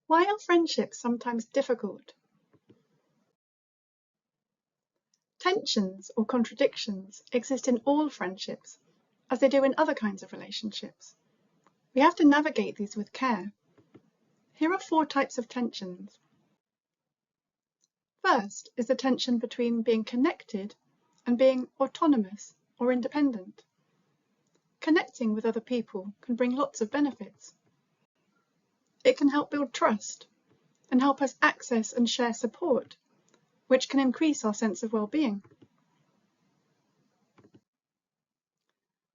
Why are friendships sometimes difficult? Tensions or contradictions exist in all friendships, as they do in other kinds of relationships. We have to navigate these with care. Here are 4 types of tensions. First is the tension between being connected and being autonomous or independent. Connecting with other people can bring lots of benefits. It can help build trust and help us access and share support, which can increase our sense of well-being.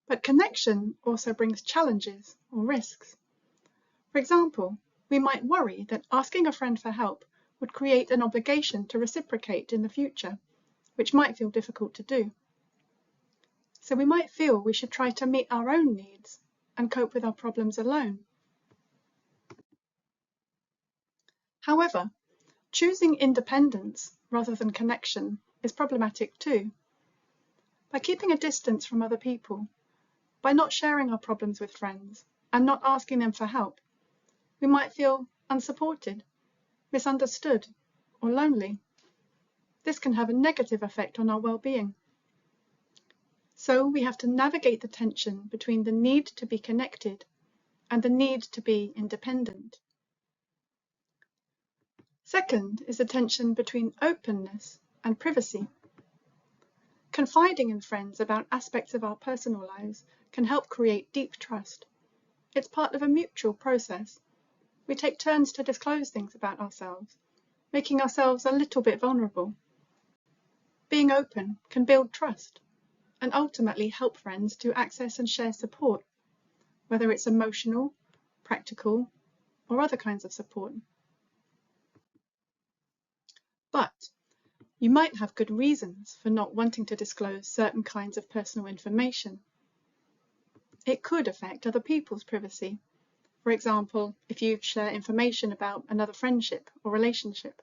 But connection also brings challenges or risks. For example, we might worry that asking a friend for help would create an obligation to reciprocate in the future, which might feel difficult to do. So we might feel we should try to meet our own needs and cope with our problems alone. However, choosing independence rather than connection is problematic too. By keeping a distance from other people, by not sharing our problems with friends and not asking them for help, we might feel unsupported, misunderstood, or lonely. This can have a negative effect on our well-being. So we have to navigate the tension between the need to be connected and the need to be independent. Second is the tension between openness and privacy. Confiding in friends about aspects of our personal lives can help create deep trust. It's part of a mutual process. We take turns to disclose things about ourselves, making ourselves a little bit vulnerable. Being open can build trust and ultimately help friends to access and share support, whether it's emotional, practical, or other kinds of support. But you might have good reasons for not wanting to disclose certain kinds of personal information. It could affect other people's privacy. For example, if you share information about another friendship or relationship.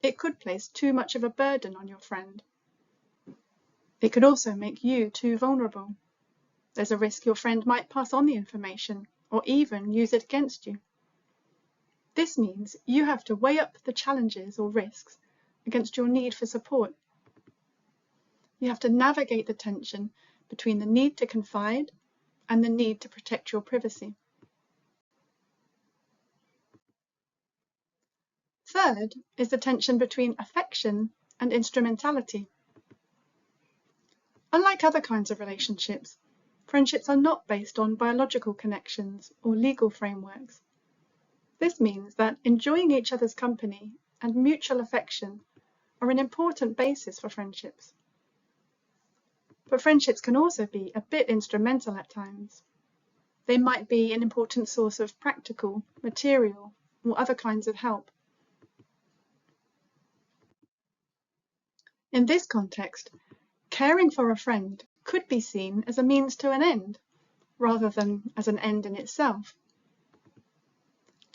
It could place too much of a burden on your friend. It could also make you too vulnerable. There's a risk your friend might pass on the information or even use it against you. This means you have to weigh up the challenges or risks against your need for support. You have to navigate the tension between the need to confide and the need to protect your privacy. Third is the tension between affection and instrumentality. Unlike other kinds of relationships, friendships are not based on biological connections or legal frameworks. This means that enjoying each other's company and mutual affection are an important basis for friendships. But friendships can also be a bit instrumental at times. They might be an important source of practical, material, or other kinds of help. In this context, caring for a friend could be seen as a means to an end, rather than as an end in itself.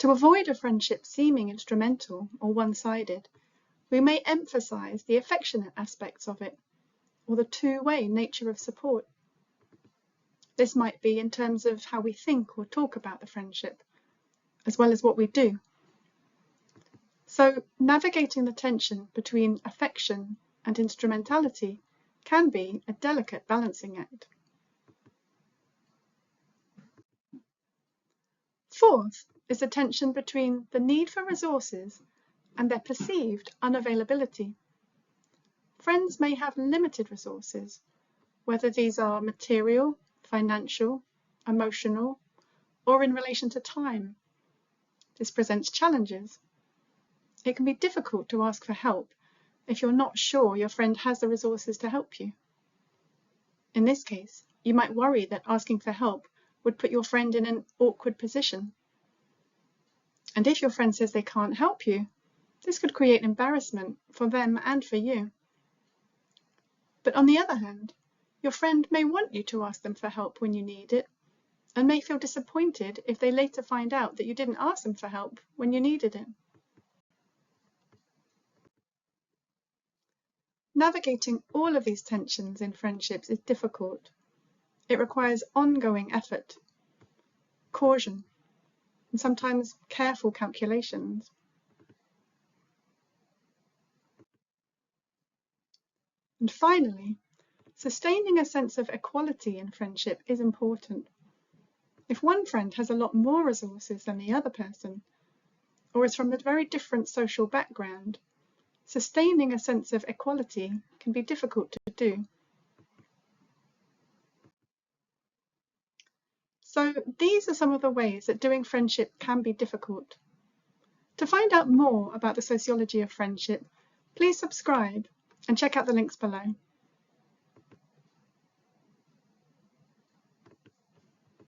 To avoid a friendship seeming instrumental or one-sided, we may emphasize the affectionate aspects of it, or the two-way nature of support. This might be in terms of how we think or talk about the friendship, as well as what we do. So, navigating the tension between affection and instrumentality can be a delicate balancing act. Fourth is the tension between the need for resources and their perceived unavailability. Friends may have limited resources, whether these are material, financial, emotional, or in relation to time. This presents challenges. It can be difficult to ask for help if you're not sure your friend has the resources to help you. In this case, you might worry that asking for help would put your friend in an awkward position. And if your friend says they can't help you, this could create embarrassment for them and for you. But on the other hand, your friend may want you to ask them for help when you need it, and may feel disappointed if they later find out that you didn't ask them for help when you needed it. Navigating all of these tensions in friendships is difficult. It requires ongoing effort, caution, and sometimes careful calculations. And finally, sustaining a sense of equality in friendship is important. If one friend has a lot more resources than the other person, or is from a very different social background, sustaining a sense of equality can be difficult to do. So these are some of the ways that doing friendship can be difficult. To find out more about the sociology of friendship, please subscribe and check out the links below.